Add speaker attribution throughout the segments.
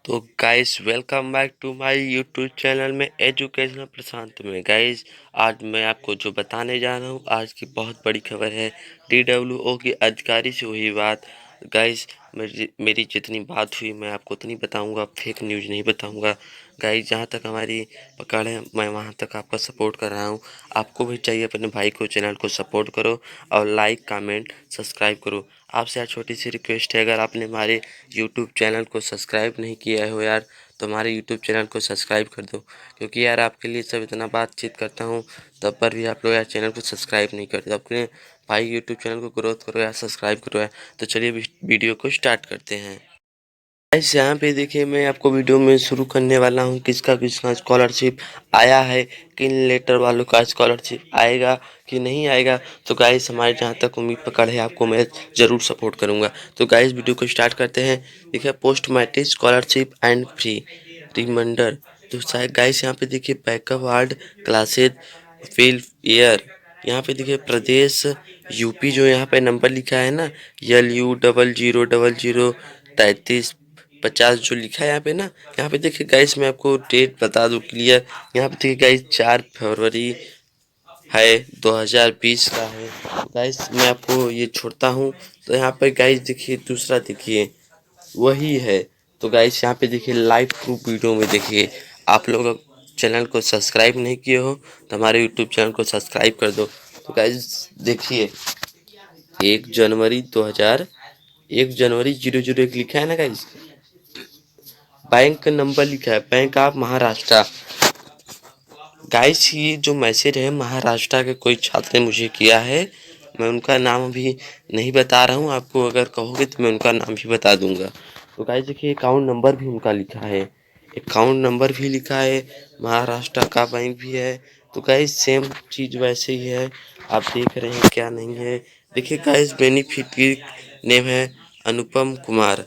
Speaker 1: तो guys welcome back to my YouTube channel में educational Prashant में। गाइस आज मैं आपको जो बताने जा रहा हूँ, आज की बहुत बड़ी खबर है। DWO की अधिकारी से हुई बात। गाइस मेरी जितनी बात हुई मैं आपको उतनी बताऊंगा, फेक न्यूज़ नहीं बताऊंगा। गाइस जहाँ तक हमारी पकड़ है मैं वहाँ तक आपका सपोर्ट कर रहा हूँ। आपको भी चाहिए अपने भाई को, चैनल को सपोर्ट करो और लाइक कमेंट सब्सक्राइब करो। आपसे यार छोटी सी रिक्वेस्ट है, अगर आपने हमारे यूट्यूब चैनल को सब्सक्राइब नहीं किया हो यार, तो हमारे यूट्यूब चैनल को सब्सक्राइब कर दो। क्योंकि यार आपके लिए सब इतना बातचीत करता हूँ तब पर भी आप लोग यार चैनल को सब्सक्राइब नहीं करते। अपने भाई यूट्यूब चैनल को ग्रोथ करो यार, सब्सक्राइब करो यार। तो चलिए वीडियो को स्टार्ट करते हैं। गाइस यहाँ पे देखिए, मैं आपको वीडियो में शुरू करने वाला हूँ किसका किसका स्कॉलरशिप आया है, किन लेटर वालों का स्कॉलरशिप आएगा कि नहीं आएगा। तो गाइस हमारे जहाँ तक उम्मीद पकड़ है, आपको मैं ज़रूर सपोर्ट करूँगा। तो गाइस वीडियो को स्टार्ट करते हैं। देखिए, post matric scholarship and free reminder. तो शायद गाइस यहाँ पे देखिए, backup ward classes fill year. यहाँ पे देखिए प्रदेश यूपी, जो यहाँ पे नंबर लिखा है ना, LU00003350 जो लिखा है यहाँ पे ना। यहाँ पे देखिए गाइस, मैं आपको डेट बता दूँ क्लियर। यहाँ पे देखिए गाइस 4 फरवरी है 2020 का है। गाइस मैं आपको ये छोड़ता हूँ। तो यहाँ पे गाइस देखिए दूसरा देखिए वही है। तो गाइस यहाँ पे देखिए लाइव प्रूफ वीडियो में देखिए। आप लोग चैनल को सब्सक्राइब नहीं किए हो तो हमारे यूट्यूब चैनल को सब्सक्राइब कर दो। तो गाइस देखिए 1 जनवरी 001 लिखा है ना गाइस, बैंक नंबर लिखा है, बैंक ऑफ महाराष्ट्र। गाइस ये जो मैसेज है महाराष्ट्र के कोई छात्र ने मुझे किया है। मैं उनका नाम अभी नहीं बता रहा हूँ, आपको अगर कहोगे तो मैं उनका नाम भी बता दूंगा। तो गाइस देखिए अकाउंट नंबर भी उनका लिखा है, अकाउंट नंबर भी लिखा है, महाराष्ट्र का बैंक भी है। तो गाइस सेम चीज़ वैसे ही है, आप देख रहे हैं क्या नहीं है। देखिए गाइस बेनिफिशियरी नेम है अनुपम कुमार।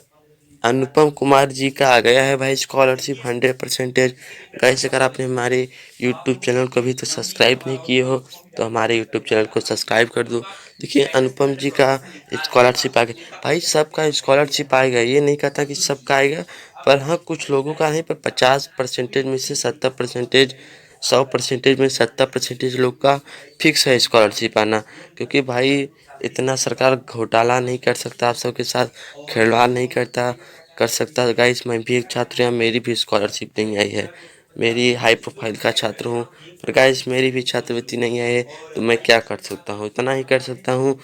Speaker 1: अनुपम कुमार जी का आ गया है भाई स्कॉलरशिप 100%। गाइस अगर आपने हमारे यूट्यूब चैनल को अभी तो सब्सक्राइब नहीं किए हो तो हमारे यूट्यूब चैनल को सब्सक्राइब कर दो। देखिए अनुपम जी का स्कॉलरशिप आ गया भाई, सबका स्कॉलरशिप आएगा, ये नहीं कहता कि सबका आएगा, पर हाँ कुछ लोगों का नहीं, पर 50% में से 70%, 100% में 70% लोग का फिक्स है स्कॉलरशिप आना। क्योंकि भाई इतना सरकार घोटाला नहीं कर सकता, आप सबके साथ खिलवाड़ नहीं कर सकता। गाइस मैं भी एक छात्र हूँ, मेरी भी स्कॉलरशिप नहीं आई है, मेरी हाई प्रोफाइल का छात्र हूँ, पर गाइस मेरी भी छात्रवृत्ति नहीं आई है। तो मैं क्या कर सकता हूँ, इतना ही कर सकता हूँ,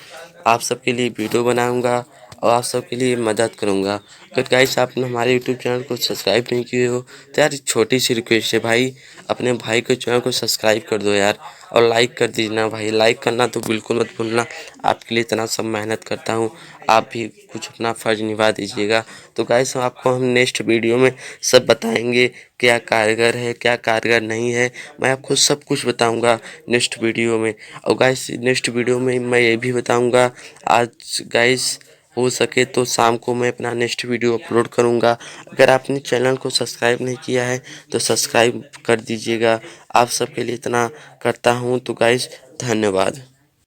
Speaker 1: आप सबके लिए वीडियो बनाऊँगा और आप सबके लिए मदद करूँगा। अगर गाइस आपने हमारे यूट्यूब चैनल को सब्सक्राइब नहीं किए हो तो यार छोटी सी रिक्वेस्ट है भाई, अपने भाई के चैनल को सब्सक्राइब कर दो यार, और लाइक कर दीजिए भाई, लाइक करना तो बिल्कुल मत भूलना। आपके लिए इतना सब मेहनत करता हूँ, आप भी कुछ अपना फ़र्ज निभा दीजिएगा। तो गाइस आपको हम नेक्स्ट वीडियो में सब बताएंगे, क्या कारगर है क्या कारगर नहीं है, मैं आपको सब कुछ बताऊंगा नेक्स्ट वीडियो में। और गाइस नेक्स्ट वीडियो में मैं ये भी बताऊंगा, आज गाइस हो सके तो शाम को मैं अपना नेक्स्ट वीडियो अपलोड करूंगा। अगर आपने चैनल को सब्सक्राइब नहीं किया है तो सब्सक्राइब कर दीजिएगा। आप सबके लिए इतना करता हूं, तो गाइस धन्यवाद।